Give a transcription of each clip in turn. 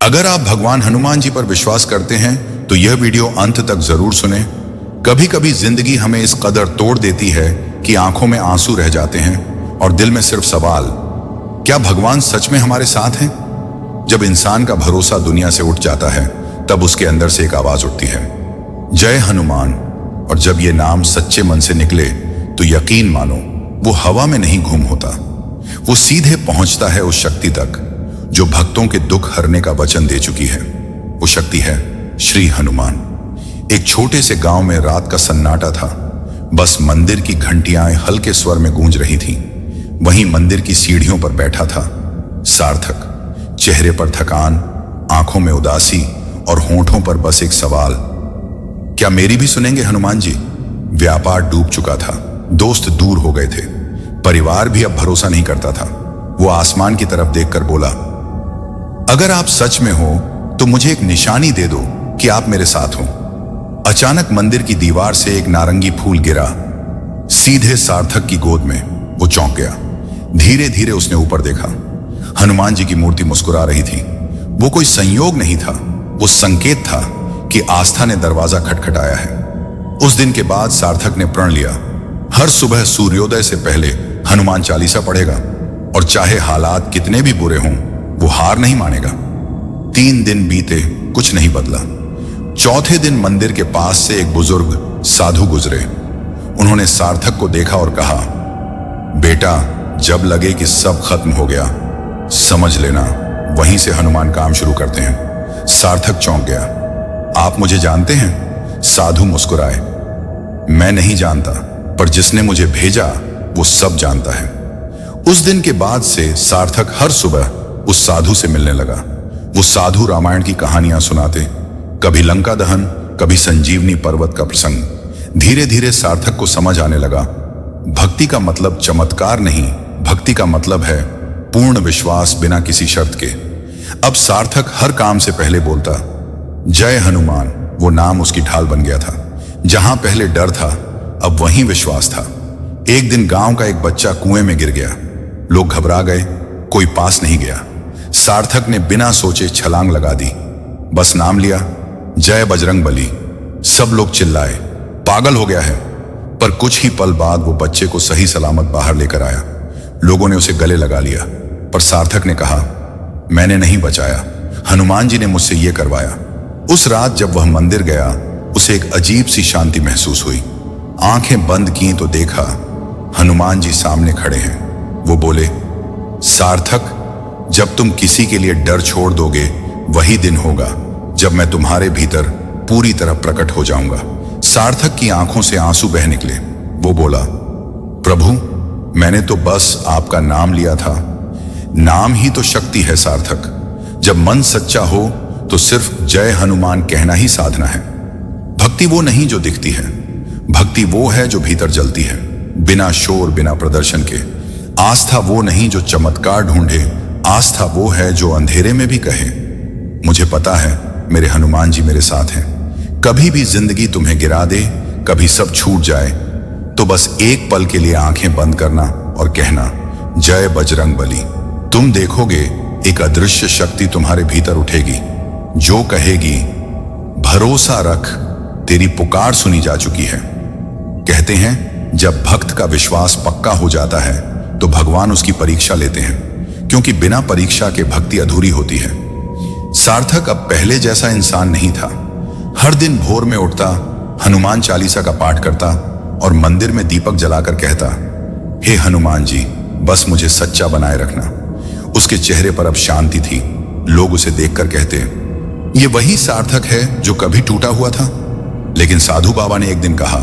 अगर आप भगवान हनुमान जी पर विश्वास करते हैं तो यह वीडियो अंत तक जरूर सुनें। कभी कभी जिंदगी हमें इस कदर तोड़ देती है कि आंखों में आंसू रह जाते हैं और दिल में सिर्फ सवाल, क्या भगवान सच में हमारे साथ हैं? जब इंसान का भरोसा दुनिया से उठ जाता है तब उसके अंदर से एक आवाज उठती है, जय हनुमान। और जब ये नाम सच्चे मन से निकले तो यकीन मानो वो हवा में नहीं घूम होता, वो सीधे पहुंचता है उस शक्ति तक जो भक्तों के दुख हरने का वचन दे चुकी है। वो शक्ति है श्री हनुमान। एक छोटे से गांव में रात का सन्नाटा था। बस मंदिर की घंटियां हल्के स्वर में गूंज रही थीं। वहीं मंदिर की सीढ़ियों पर बैठा था सार्थक, चेहरे पर थकान, आंखों में उदासी और होंठों पर बस एक सवाल, क्या मेरी भी सुनेंगे हनुमान जी? व्यापार डूब चुका था, दोस्त दूर हो गए थे, परिवार भी अब भरोसा नहीं करता था। वो आसमान की तरफ देखकर बोला, अगर आप सच में हो तो मुझे एक निशानी दे दो कि आप मेरे साथ हो। अचानक मंदिर की दीवार से एक नारंगी फूल गिरा सीधे सार्थक की गोद में। वो चौंक गया। धीरे धीरे उसने ऊपर देखा। हनुमान जी की मूर्ति मुस्कुरा रही थी। वो कोई संयोग नहीं था, वो संकेत था कि आस्था ने दरवाजा खटखटाया है। उस दिन के बाद सार्थक ने प्रण लिया, हर सुबह सूर्योदय से पहले हनुमान चालीसा पढ़ेगा और चाहे हालात कितने भी बुरे हों वो हार नहीं मानेगा। 3 दिन बीते, कुछ नहीं बदला। चौथे दिन मंदिर के पास से एक बुजुर्ग साधु गुजरे। उन्होंने सार्थक को देखा और कहा, बेटा, जब लगे कि सब खत्म हो गया समझ लेना वहीं से हनुमान काम शुरू करते हैं। सार्थक चौंक गया। आप मुझे जानते हैं? साधु मुस्कुराए, मैं नहीं जानता, पर जिसने मुझे भेजा वो सब जानता है। उस दिन के बाद से सार्थक हर सुबह उस साधु से मिलने लगा। वो साधु रामायण की कहानियां सुनाते, कभी लंका दहन, कभी संजीवनी पर्वत का प्रसंग। धीरे धीरे सार्थक को समझ आने लगा, भक्ति का मतलब चमत्कार नहीं, भक्ति का मतलब है पूर्ण विश्वास बिना किसी शर्त के। अब सार्थक हर काम से पहले बोलता, जय हनुमान। वो नाम उसकी ढाल बन गया था। जहां पहले डर था अब वहीं विश्वास था। एक दिन गांव का एक बच्चा कुएं में गिर गया। लोग घबरा गए, कोई पास नहीं गया। सार्थक ने बिना सोचे छलांग लगा दी। बस नाम लिया, जय बजरंग बली। सब लोग चिल्लाए, पागल हो गया है। पर कुछ ही पल बाद वो बच्चे को सही सलामत बाहर लेकर आया। लोगों ने उसे गले लगा लिया, पर सार्थक ने कहा, मैंने नहीं बचाया, हनुमान जी ने मुझसे ये करवाया। उस रात जब वह मंदिर गया उसे एक अजीब सी शांति महसूस हुई। आंखें बंद की तो देखा हनुमान जी सामने खड़े हैं। वो बोले, सार्थक, जब तुम किसी के लिए डर छोड़ दोगे वही दिन होगा जब मैं तुम्हारे भीतर पूरी तरह प्रकट हो जाऊंगा। सार्थक की आंखों से आंसू बह निकले। वो बोला, प्रभु, मैंने तो बस आपका नाम लिया था। नाम ही तो शक्ति है सार्थक। जब मन सच्चा हो तो सिर्फ जय हनुमान कहना ही साधना है। भक्ति वो नहीं जो दिखती है, भक्ति वो है जो भीतर जलती है, बिना शोर, बिना प्रदर्शन के। आस्था वो नहीं जो चमत्कार ढूंढे, आस्था वो है जो अंधेरे में भी कहे, मुझे पता है मेरे हनुमान जी मेरे साथ हैं। कभी भी जिंदगी तुम्हें गिरा दे, कभी सब छूट जाए, तो बस एक पल के लिए आंखें बंद करना और कहना, जय बजरंग बली। तुम देखोगे एक अदृश्य शक्ति तुम्हारे भीतर उठेगी जो कहेगी, भरोसा रख, तेरी पुकार सुनी जा चुकी है। कहते हैं जब भक्त का विश्वास पक्का हो जाता है तो भगवान उसकी परीक्षा लेते हैं, क्योंकि बिना परीक्षा के भक्ति अधूरी होती है। सार्थक अब पहले जैसा इंसान नहीं था। हर दिन भोर में उठता, हनुमान चालीसा का पाठ करता और मंदिर में दीपक जलाकर कहता, हे हनुमान जी, बस मुझे सच्चा बनाए रखना। उसके चेहरे पर अब शांति थी। लोग उसे देखकर कहते, ये वही सार्थक है जो कभी टूटा हुआ था। लेकिन साधु बाबा ने एक दिन कहा,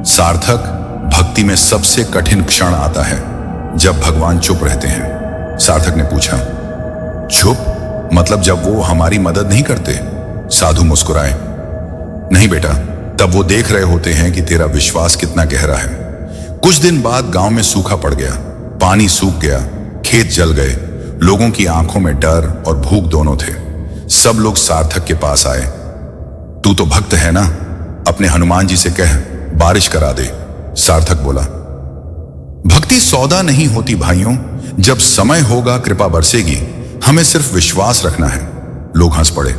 सार्थक, भक्ति में सबसे कठिन क्षण आता है जब भगवान चुप रहते हैं। सार्थक ने पूछा, चुप मतलब जब वो हमारी मदद नहीं करते? साधु मुस्कुराए, नहीं बेटा, तब वो देख रहे होते हैं कि तेरा विश्वास कितना गहरा है। कुछ दिन बाद गांव में सूखा पड़ गया, पानी सूख गया, खेत जल गए। लोगों की आंखों में डर और भूख दोनों थे। सब लोग सार्थक के पास आए। तू तो भक्त है ना, अपने हनुमान जी से कह बारिश करा दे। सार्थक बोला, भक्ति सौदा नहीं होती भाइयों, जब समय होगा कृपा बरसेगी, हमें सिर्फ विश्वास रखना है। लोग हंस पड़े।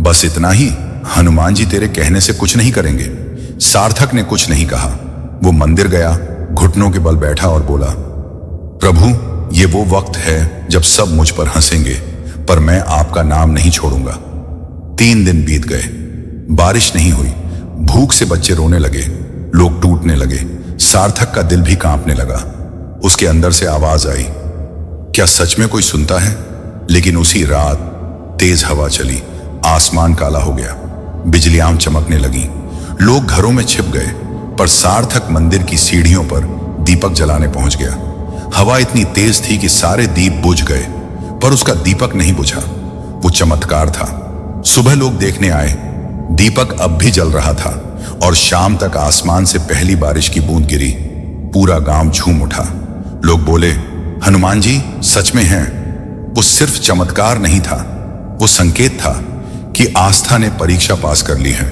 बस इतना ही? हनुमान जी तेरे कहने से कुछ नहीं करेंगे? सार्थक ने कुछ नहीं कहा। वो मंदिर गया, घुटनों के बल बैठा और बोला, प्रभु, ये वो वक्त है जब सब मुझ पर हंसेंगे, पर मैं आपका नाम नहीं छोड़ूंगा। 3 दिन बीत गए, बारिश नहीं हुई। भूख से बच्चे रोने लगे, लोग टूटने लगे। सार्थक का दिल भी कांपने लगा। उसके अंदर से आवाज आई, क्या सच में कोई सुनता है? लेकिन उसी रात तेज हवा चली, आसमान काला हो गया, बिजलियां चमकने लगी। लोग घरों में छिप गए, पर सार्थक मंदिर की सीढ़ियों पर दीपक जलाने पहुंच गया। हवा इतनी तेज थी कि सारे दीप बुझ गए, पर उसका दीपक नहीं बुझा। वो चमत्कार था। सुबह लोग देखने आए, दीपक अब भी जल रहा था, और शाम तक आसमान से पहली बारिश की बूंद गिरी। पूरा गांव झूम उठा। लोग बोले, हनुमान जी सच में हैं। वो सिर्फ चमत्कार नहीं था, वो संकेत था कि आस्था ने परीक्षा पास कर ली है।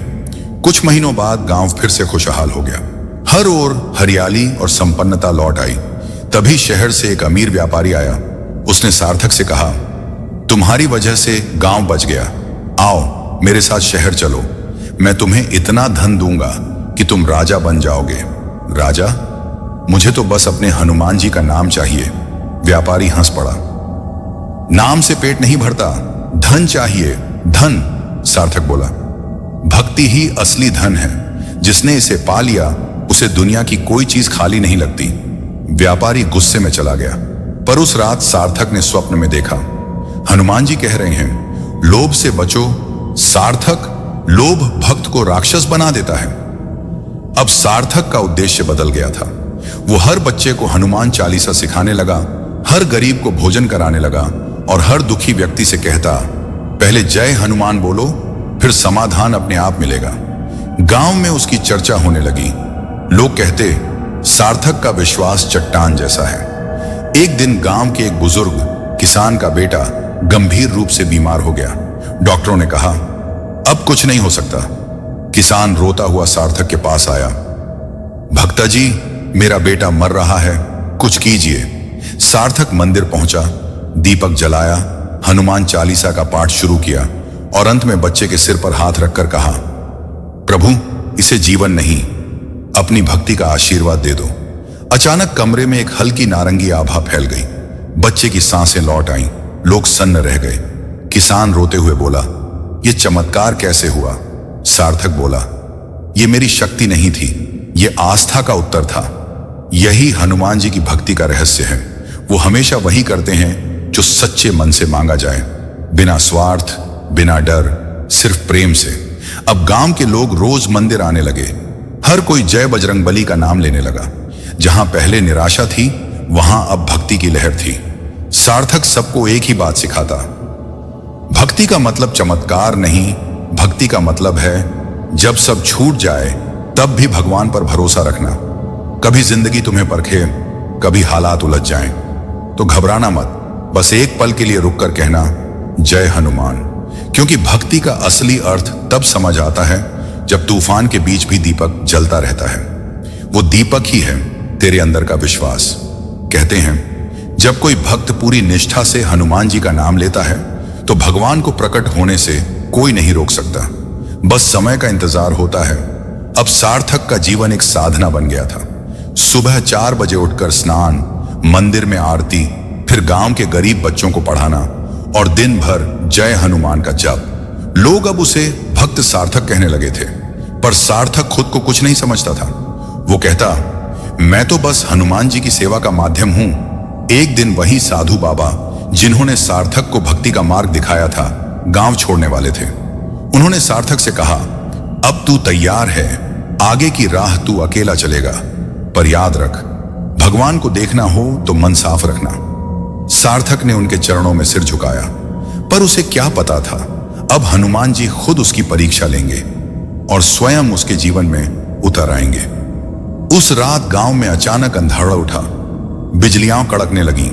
कुछ महीनों बाद गांव फिर से खुशहाल हो गया। हर ओर हरियाली और संपन्नता लौट आई। तभी शहर से एक अमीर व्यापारी आया। उसने सार्थक से कहा, तुम्हारी वजह से गांव बच गया। आओ मेरे साथ शहर चलो, मैं तुम्हें इतना धन दूंगा कि तुम राजा बन जाओगे। राजा? मुझे तो बस अपने हनुमान जी का नाम चाहिए। व्यापारी हंस पड़ा। नाम से पेट नहीं भरता, धन चाहिए, धन। सार्थक बोला, भक्ति ही असली धन है। जिसने इसे पा लिया उसे दुनिया की कोई चीज खाली नहीं लगती। व्यापारी गुस्से में चला गया। पर उस रात सार्थक ने स्वप्न में देखा, हनुमान जी कह रहे हैं, लोभ से बचो। सार्थक, लोभ भक्त को राक्षस बना देता है। अब सार्थक का उद्देश्य बदल गया था। वो हर बच्चे को हनुमान चालीसा सिखाने लगा, हर गरीब को भोजन कराने लगा, और हर दुखी व्यक्ति से कहता, पहले जय हनुमान बोलो, फिर समाधान अपने आप मिलेगा। गांव में उसकी चर्चा होने लगी। लोग कहते, सार्थक का विश्वास चट्टान जैसा है। एक दिन गांव के एक बुजुर्ग किसान का बेटा गंभीर रूप से बीमार हो गया। डॉक्टरों ने कहा, अब कुछ नहीं हो सकता। किसान रोता हुआ सार्थक के पास आया, भक्ता जी, मेरा बेटा मर रहा है, कुछ कीजिए। सार्थक मंदिर पहुंचा, दीपक जलाया, हनुमान चालीसा का पाठ शुरू किया, और अंत में बच्चे के सिर पर हाथ रखकर कहा, प्रभु, इसे जीवन नहीं, अपनी भक्ति का आशीर्वाद दे दो। अचानक कमरे में एक हल्की नारंगी आभा फैल गई। बच्चे की सांसें लौट आईं, लोग सन्न रह गए। किसान रोते हुए बोला, यह चमत्कार कैसे हुआ? सार्थक बोला, यह मेरी शक्ति नहीं थी, यह आस्था का उत्तर था। यही हनुमान जी की भक्ति का रहस्य है। वो हमेशा वही करते हैं जो सच्चे मन से मांगा जाए, बिना स्वार्थ, बिना डर, सिर्फ प्रेम से। अब गांव के लोग रोज मंदिर आने लगे। हर कोई जय बजरंगबली का नाम लेने लगा। जहां पहले निराशा थी, वहां अब भक्ति की लहर थी। सार्थक सबको एक ही बात सिखाता, भक्ति का मतलब चमत्कार नहीं, भक्ति का मतलब है जब सब छूट जाए तब भी भगवान पर भरोसा रखना। कभी जिंदगी तुम्हें परखे, कभी हालात उलझ जाएं, तो घबराना मत, बस एक पल के लिए रुककर कहना, जय हनुमान। क्योंकि भक्ति का असली अर्थ तब समझ आता है जब तूफान के बीच भी दीपक जलता रहता है। वो दीपक ही है तेरे अंदर का विश्वास। कहते हैं, जब कोई भक्त पूरी निष्ठा से हनुमान जी का नाम लेता है तो भगवान को प्रकट होने से कोई नहीं रोक सकता, बस समय का इंतजार होता है। अब सार्थक का जीवन एक साधना बन गया था। सुबह 4 बजे उठकर स्नान, मंदिर में आरती, फिर गांव के गरीब बच्चों को पढ़ाना, और दिन भर जय हनुमान का जप। लोग अब उसे भक्त सार्थक कहने लगे थे, पर सार्थक खुद को कुछ नहीं समझता था। वो कहता, मैं तो बस हनुमान जी की सेवा का माध्यम हूं। एक दिन वही साधु बाबा जिन्होंने सार्थक को भक्ति का मार्ग दिखाया था, गांव छोड़ने वाले थे। उन्होंने सार्थक से कहा, अब तू तैयार है, आगे की राह तू अकेला चलेगा, पर याद रख, भगवान को देखना हो तो मन साफ रखना। सार्थक ने उनके चरणों में सिर झुकाया, पर उसे क्या पता था, अब हनुमान जी खुद उसकी परीक्षा लेंगे और स्वयं उसके जीवन में उतर आएंगे। उस रात गांव में अचानक अंधारा उठा, बिजलियां कड़कने लगीं,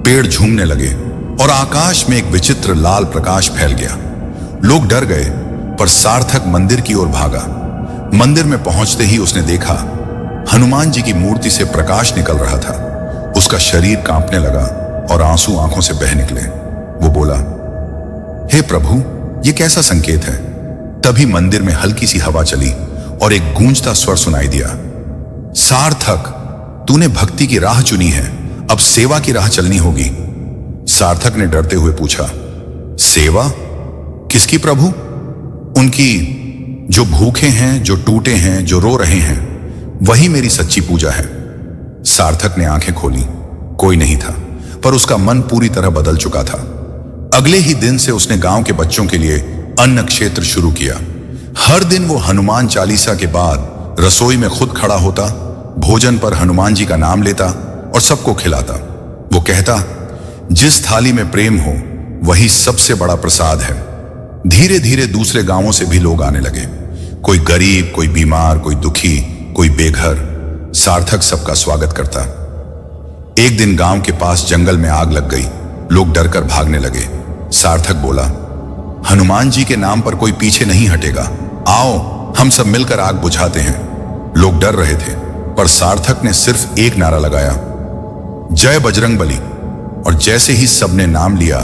पेड़ झूमने लगे, और आकाश में एक विचित्र लाल प्रकाश फैल गया। लोग डर गए, पर सार्थक मंदिर की ओर भागा। मंदिर में पहुंचते ही उसने देखा, हनुमान जी की मूर्ति से प्रकाश निकल रहा था। उसका शरीर कांपने लगा और आंसू आंखों से बह निकले। वो बोला, हे प्रभु, ये कैसा संकेत है? तभी मंदिर में हल्की सी हवा चली और एक गूंजता स्वर सुनाई दिया, सार्थक, तूने भक्ति की राह चुनी है, अब सेवा की राह चलनी होगी। सार्थक ने डरते हुए पूछा, सेवा? किसकी प्रभु? उनकी जो भूखे हैं, जो टूटे हैं, जो रो रहे हैं, वही मेरी सच्ची पूजा है। सार्थक ने आंखें खोली। कोई नहीं था, पर उसका मन पूरी तरह बदल चुका था। अगले ही दिन से उसने गांव के बच्चों के लिए अन्न क्षेत्र शुरू किया। हर दिन वो हनुमान चालीसा के बाद रसोई में खुद खड़ा होता, भोजन पर हनुमान जी का नाम लेता और सबको खिलाता। वो कहता, जिस थाली में प्रेम हो वही सबसे बड़ा प्रसाद है। धीरे धीरे दूसरे गांवों से भी लोग आने लगे, कोई गरीब, कोई बीमार, कोई दुखी, कोई बेघर। सार्थक सबका स्वागत करता। एक दिन गांव के पास जंगल में आग लग गई। लोग डरकर भागने लगे। सार्थक बोला, हनुमान जी के नाम पर कोई पीछे नहीं हटेगा, आओ हम सब मिलकर आग बुझाते हैं। लोग डर रहे थे, पर सार्थक ने सिर्फ एक नारा लगाया, जय बजरंगबली। और जैसे ही सबने नाम लिया,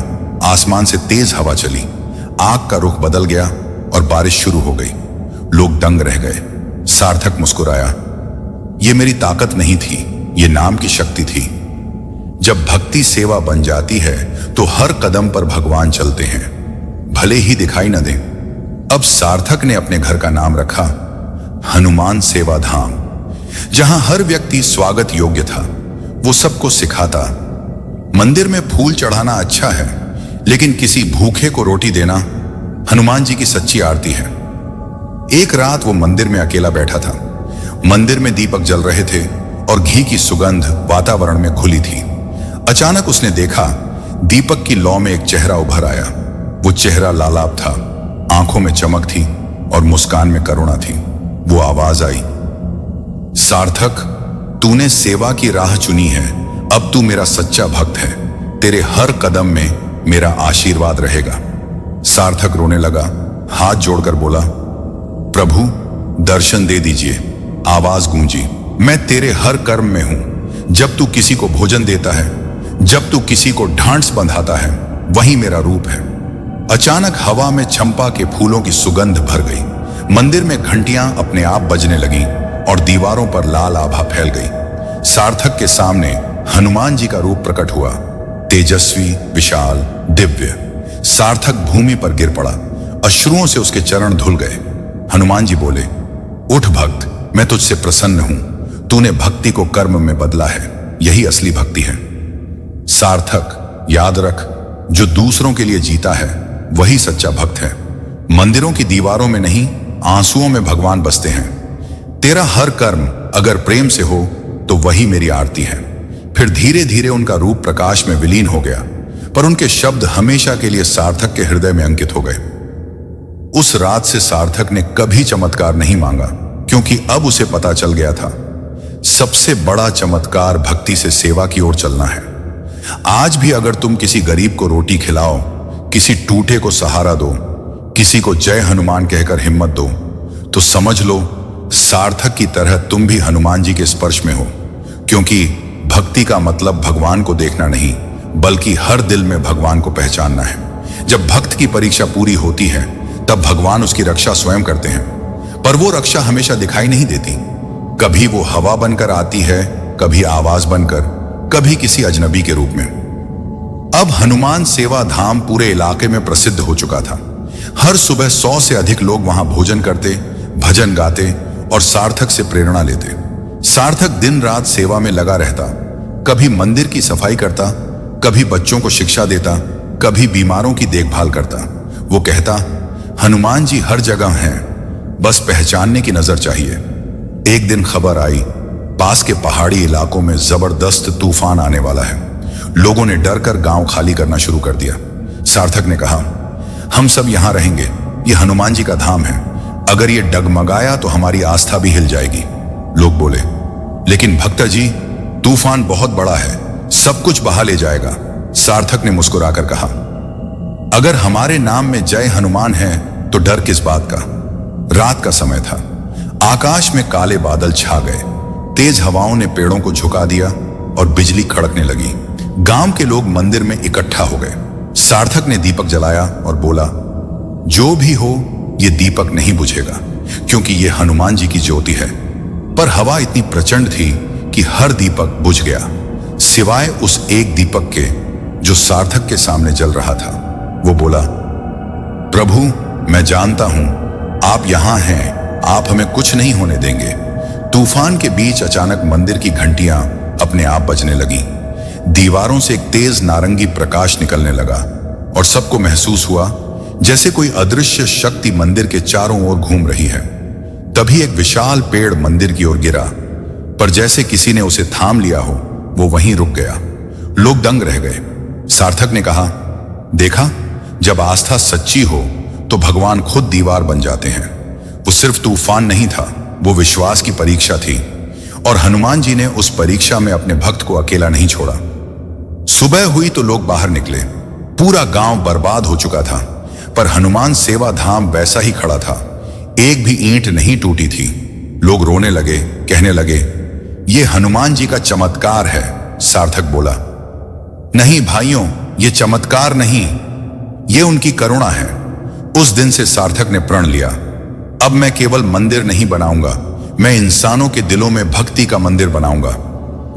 आसमान से तेज हवा चली, आग का रुख बदल गया और बारिश शुरू हो गई। लोग दंग रह गए। सार्थक मुस्कुराया, ये मेरी ताकत नहीं थी, ये नाम की शक्ति थी। जब भक्ति सेवा बन जाती है तो हर कदम पर भगवान चलते हैं, भले ही दिखाई न दें। अब सार्थक ने अपने घर का नाम रखा हनुमान सेवा धाम, जहां हर व्यक्ति स्वागत योग्य था। वो सबको सिखाता, मंदिर में फूल चढ़ाना अच्छा है, लेकिन किसी भूखे को रोटी देना हनुमान जी की सच्ची आरती है। एक रात वो मंदिर में अकेला बैठा था। मंदिर में दीपक जल रहे थे और घी की सुगंध वातावरण में घुली थी। अचानक उसने देखा, दीपक की लौ में एक चेहरा उभर आया। वो चेहरा लालाब था, आंखों में चमक थी और मुस्कान में करुणा थी। वो आवाज आई, सार्थक, तूने सेवा की राह चुनी है, अब तू मेरा सच्चा भक्त है। तेरे हर कदम में मेरा आशीर्वाद रहेगा। सार्थक रोने लगा, हाथ जोड़कर बोला, प्रभु दर्शन दे दीजिए। आवाज गूंजी, मैं तेरे हर कर्म में हूं। जब तू किसी को भोजन देता है, जब तू किसी को ढांढस बंधाता है, वही मेरा रूप है। अचानक हवा में चंपा के फूलों की सुगंध भर गई। मंदिर में घंटियां अपने आप बजने लगीं और दीवारों पर लाल आभा फैल गई। सार्थक के सामने हनुमान जी का रूप प्रकट हुआ, तेजस्वी, विशाल, दिव्य। सार्थक भूमि पर गिर पड़ा, अश्रुओं से उसके चरण धुल गए। हनुमान जी बोले, उठ भक्त, मैं तुझसे प्रसन्न हूं। तूने भक्ति को कर्म में बदला है, यही असली भक्ति है। सार्थक, याद रख, जो दूसरों के लिए जीता है वही सच्चा भक्त है। मंदिरों की दीवारों में नहीं, आंसुओं में भगवान बसते हैं। तेरा हर कर्म अगर प्रेम से हो तो वही मेरी आरती है। फिर धीरे धीरे उनका रूप प्रकाश में विलीन हो गया, पर उनके शब्द हमेशा के लिए सार्थक के हृदय में अंकित हो गए। उस रात से सार्थक ने कभी चमत्कार नहीं मांगा, क्योंकि अब उसे पता चल गया था, सबसे बड़ा चमत्कार भक्ति से सेवा की ओर चलना है। आज भी अगर तुम किसी गरीब को रोटी खिलाओ, किसी टूटे को सहारा दो, किसी को जय हनुमान कहकर हिम्मत दो, तो समझ लो सार्थक की तरह तुम भी हनुमान जी के स्पर्श में हो। क्योंकि भक्ति का मतलब भगवान को देखना नहीं, बल्कि हर दिल में भगवान को पहचानना है। जब भक्त की परीक्षा पूरी होती है, तब भगवान उसकी रक्षा स्वयं करते हैं, पर वो रक्षा हमेशा दिखाई नहीं देती। कभी वो हवा बनकर आती है, कभी आवाज बनकर, कभी किसी अजनबी के रूप में। अब हनुमान सेवा धाम पूरे इलाके में प्रसिद्ध हो चुका था। हर सुबह 100 से अधिक लोग वहां भोजन करते, भजन गाते और सार्थक से प्रेरणा लेते। सार्थक दिन रात सेवा में लगा रहता, कभी मंदिर की सफाई करता, कभी बच्चों को शिक्षा देता, कभी बीमारों की देखभाल करता। वो कहता, हनुमान जी हर जगह हैं, बस पहचानने की नजर चाहिए। एक दिन खबर आई, पास के पहाड़ी इलाकों में जबरदस्त तूफान आने वाला है। लोगों ने डरकर गांव खाली करना शुरू कर दिया। सार्थक ने कहा, हम सब यहां रहेंगे, ये हनुमान जी का धाम है। अगर ये डगमगाया तो हमारी आस्था भी हिल जाएगी। लोग बोले, लेकिन भक्त जी, तूफान बहुत बड़ा है, सब कुछ बहा ले जाएगा। सार्थक ने मुस्कुराकर कहा, अगर हमारे नाम में जय हनुमान है तो डर किस बात का। रात का समय था, आकाश में काले बादल छा गए, तेज हवाओं ने पेड़ों को झुका दिया और बिजली खड़कने लगी। गांव के लोग मंदिर में इकट्ठा हो गए। सार्थक ने दीपक जलाया और बोला, जो भी हो ये दीपक नहीं बुझेगा, क्योंकि ये हनुमान जी की ज्योति है। पर हवा इतनी प्रचंड थी कि हर दीपक बुझ गया, सिवाय उस एक दीपक के जो सार्थक के सामने जल रहा था। वो बोला, प्रभु, मैं जानता हूं आप यहां हैं, आप हमें कुछ नहीं होने देंगे। तूफान के बीच अचानक मंदिर की घंटियां अपने आप बजने लगी। दीवारों से एक तेज नारंगी प्रकाश निकलने लगा और सबको महसूस हुआ जैसे कोई अदृश्य शक्ति मंदिर के चारों ओर घूम रही है। तभी एक विशाल पेड़ मंदिर की ओर गिरा, पर जैसे किसी ने उसे थाम लिया हो, वो वहीं रुक गया। लोग दंग रह गए। सार्थक ने कहा, देखा, जब आस्था सच्ची हो तो भगवान खुद दीवार बन जाते हैं। वो सिर्फ तूफान नहीं था, वो विश्वास की परीक्षा थी। और हनुमान जी ने उस परीक्षा में अपने भक्त को अकेला नहीं छोड़ा। सुबह हुई तो लोग बाहर निकले। पूरा गांव बर्बाद हो चुका था, पर हनुमान सेवा धाम वैसा ही खड़ा था। एक भी ईंट नहीं टूटी थी। लोग रोने लगे, कहने लगे, ये हनुमान जी का चमत्कार है। सार्थक बोला, नहीं भाइयों, ये चमत्कार नहीं, ये उनकी करुणा है। उस दिन से सार्थक ने प्रण लिया, अब मैं केवल मंदिर नहीं बनाऊंगा, मैं इंसानों के दिलों में भक्ति का मंदिर बनाऊंगा।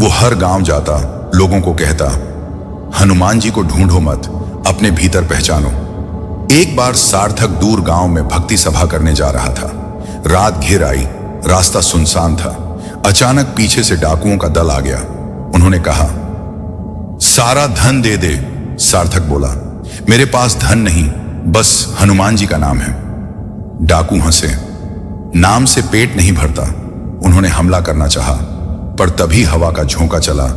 वो हर गांव जाता, लोगों को कहता, हनुमान जी को ढूंढो मत, अपने भीतर पहचानो। एक बार सार्थक दूर गांव में भक्ति सभा करने जा रहा था। रात घिर आई, रास्ता सुनसान था। अचानक पीछे से डाकुओं का दल आ गया। उन्होंने कहा, सारा धन दे दे। सार्थक बोला, मेरे पास धन नहीं, बस हनुमान जी का नाम है। डाकू हंसे, नाम से पेट नहीं भरता। उन्होंने हमला करना चाहा, पर तभी हवा का झोंका चला।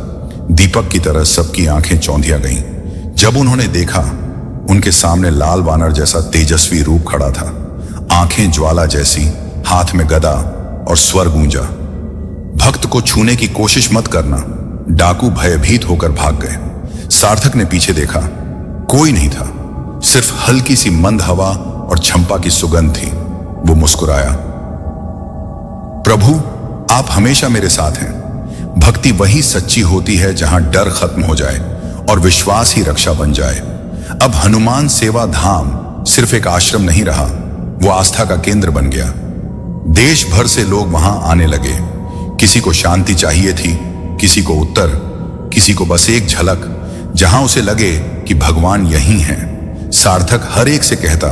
दीपक की तरह सबकी आंखें चौंधिया गईं। जब उन्होंने देखा, उनके सामने लाल वानर जैसा तेजस्वी रूप खड़ा था, आंखें ज्वाला जैसी, हाथ में गदा और स्वर गूंजा, भक्त को छूने की कोशिश मत करना। डाकू भयभीत होकर भाग गए। सार्थक ने पीछे देखा, कोई नहीं था, सिर्फ हल्की सी मंद हवा और चंपा की सुगंध थी। वो मुस्कुराया, प्रभु, आप हमेशा मेरे साथ हैं। भक्ति वही सच्ची होती है जहां डर खत्म हो जाए और विश्वास ही रक्षा बन जाए। अब हनुमान सेवा धाम सिर्फ एक आश्रम नहीं रहा, वो आस्था का केंद्र बन गया। देश भर से लोग वहां आने लगे। किसी को शांति चाहिए थी, किसी को उत्तर, किसी को बस एक झलक, जहां उसे लगे कि भगवान यहीं हैं। सार्थक हर एक से कहता,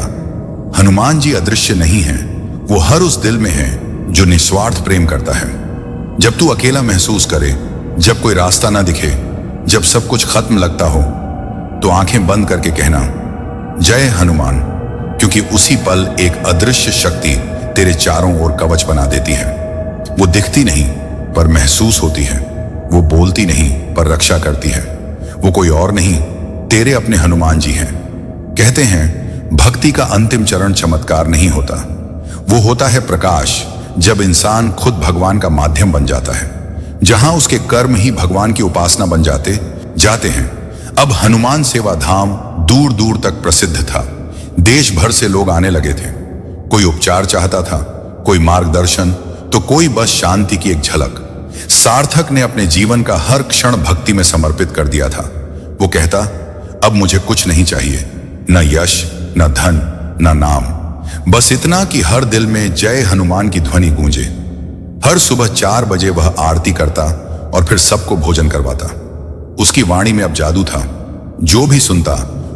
हनुमान जी अदृश्य नहीं हैं, वो हर उस दिल में है जो निस्वार्थ प्रेम करता है। जब तू अकेला महसूस करे, जब कोई रास्ता ना दिखे, जब सब कुछ खत्म लगता हो, तो आंखें बंद करके कहना, जय हनुमान, क्योंकि उसी पल एक अदृश्य शक्ति तेरे चारों ओर कवच बना देती है। वो दिखती नहीं पर महसूस होती है, वो बोलती नहीं पर रक्षा करती है। वो कोई और नहीं, तेरे अपने हनुमान जी हैं। कहते हैं भक्ति का अंतिम चरण चमत्कार नहीं होता, वो होता है प्रकाश, जब इंसान खुद भगवान का माध्यम बन जाता है, जहां उसके कर्म ही भगवान की उपासना बन जाते हैं। अब हनुमान सेवा धाम दूर दूर तक प्रसिद्ध था। देश भर से लोग आने लगे थे। कोई उपचार चाहता था, कोई मार्गदर्शन, तो कोई बस शांति की एक झलक। सार्थक ने अपने जीवन का हर क्षण भक्ति में समर्पित कर दिया था। वो कहता, अब मुझे कुछ नहीं चाहिए, न यश, न धन, न नाम, बस इतना कि हर दिल में जय हनुमान की ध्वनि गूंजे। हर सुबह 4 बजे वह आरती करता और फिर सबको भोजन करवाता। उसकी वाणी में अब जादू था, जो भी सुनता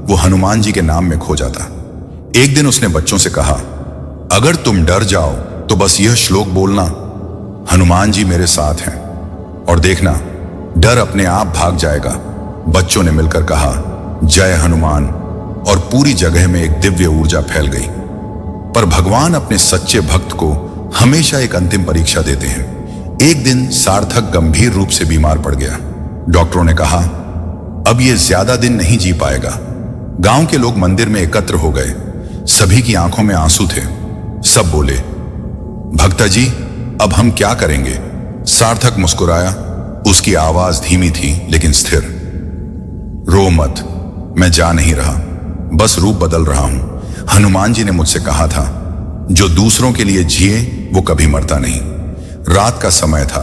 वो हनुमान जी के नाम में खो जाता। एक दिन उसने बच्चों से कहा, अगर तुम डर जाओ तो बस यह श्लोक बोलना, हनुमान जी मेरे साथ हैं, और देखना डर अपने आप भाग जाएगा। बच्चों ने मिलकर कहा, जय हनुमान, और पूरी जगह में एक दिव्य ऊर्जा फैल गई। पर भगवान अपने सच्चे भक्त को हमेशा एक अंतिम परीक्षा देते हैं। एक दिन सार्थक गंभीर रूप से बीमार पड़ गया। डॉक्टरों ने कहा, अब ये ज्यादा दिन नहीं जी पाएगा। गांव के लोग मंदिर में एकत्र हो गए। सभी की आंखों में आंसू थे। सब बोले, भक्ता जी, अब हम क्या करेंगे? सार्थक मुस्कुराया। उसकी आवाज धीमी थी लेकिन स्थिर। रो मत, मैं जा नहीं रहा, बस रूप बदल रहा हूं। हनुमान जी ने मुझसे कहा था, जो दूसरों के लिए जिए वो कभी मरता नहीं। रात का समय था,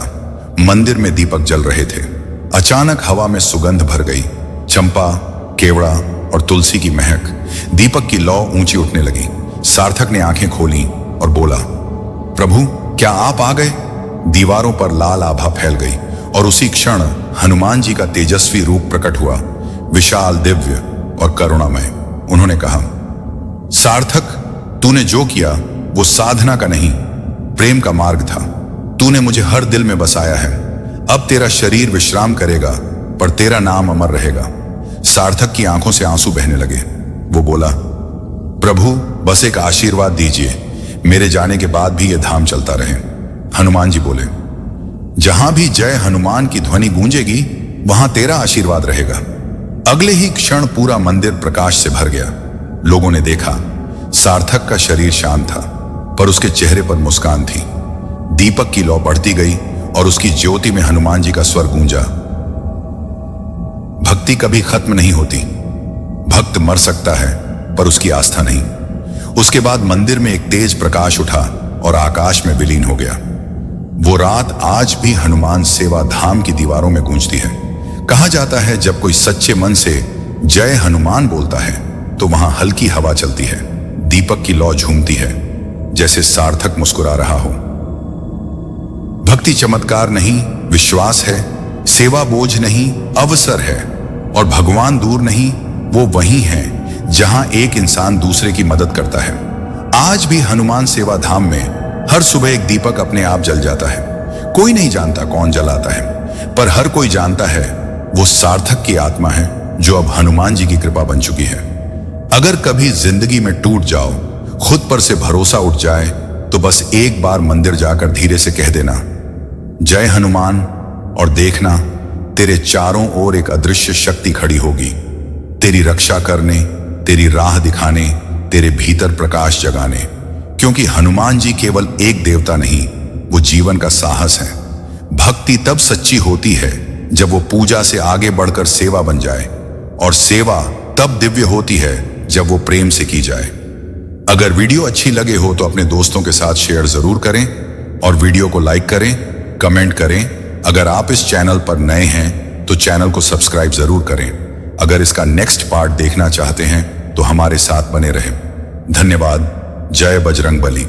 मंदिर में दीपक जल रहे थे। अचानक हवा में सुगंध भर गई, चंपा, केवड़ा और तुलसी की महक। दीपक की लौ ऊंची उठने लगी। सार्थक ने आंखें खोली और बोला, प्रभु क्या आप आ गए? दीवारों पर लाल आभा फैल गई और उसी क्षण हनुमान जी का तेजस्वी रूप प्रकट हुआ, विशाल, दिव्य और करुणामय। उन्होंने कहा, सार्थक, तूने जो किया वो साधना का नहीं, प्रेम का मार्ग था। तूने मुझे हर दिल में बसाया है। अब तेरा शरीर विश्राम करेगा पर तेरा नाम अमर रहेगा। सार्थक की आंखों से आंसू बहने लगे। वो बोला, प्रभु बस एक आशीर्वाद दीजिए, मेरे जाने के बाद भी यह धाम चलता रहे। हनुमान जी बोले, जहां भी जय हनुमान की ध्वनि गूंजेगी वहां तेरा आशीर्वाद रहेगा। अगले ही क्षण पूरा मंदिर प्रकाश से भर गया। लोगों ने देखा, सार्थक का शरीर शांत था पर उसके चेहरे पर मुस्कान थी। दीपक की लौ बढ़ती गई और उसकी ज्योति में हनुमान जी का स्वर गूंजा, भक्ति कभी खत्म नहीं होती। भक्त मर सकता है पर उसकी आस्था नहीं। उसके बाद मंदिर में एक तेज प्रकाश उठा और आकाश में विलीन हो गया। वो रात आज भी हनुमान सेवा धाम की दीवारों में गूंजती है। कहा जाता है जब कोई सच्चे मन से जय हनुमान बोलता है तो वहां हल्की हवा चलती है, दीपक की लौ झूमती है, जैसे सार्थक मुस्कुरा रहा हो। भक्ति चमत्कार नहीं, विश्वास है। सेवा बोझ नहीं, अवसर है। और भगवान दूर नहीं, वो वहीं है जहां एक इंसान दूसरे की मदद करता है। आज भी हनुमान सेवा धाम में हर सुबह एक दीपक अपने आप जल जाता है। कोई नहीं जानता कौन जलाता है, पर हर कोई जानता है वो सार्थक की आत्मा है जो अब हनुमान जी की कृपा बन चुकी है। अगर कभी जिंदगी में टूट जाओ, खुद पर से भरोसा उठ जाए, तो बस एक बार मंदिर जाकर धीरे से कह देना, जय हनुमान, और देखना तेरे चारों ओर एक अदृश्य शक्ति खड़ी होगी, तेरी रक्षा करने, तेरी राह दिखाने, तेरे भीतर प्रकाश जगाने। क्योंकि हनुमान जी केवल एक देवता नहीं, वो जीवन का साहस है। भक्ति तब सच्ची होती है जब वो पूजा से आगे बढ़कर सेवा बन जाए, और सेवा तब दिव्य होती है जब वो प्रेम से की जाए। अगर वीडियो अच्छी लगे हो तो अपने दोस्तों के साथ शेयर जरूर करें और वीडियो को लाइक करें, कमेंट करें। अगर आप इस चैनल पर नए हैं तो चैनल को सब्सक्राइब जरूर करें। अगर इसका नेक्स्ट पार्ट देखना चाहते हैं तो हमारे साथ बने रहें। धन्यवाद। जय बजरंग बली।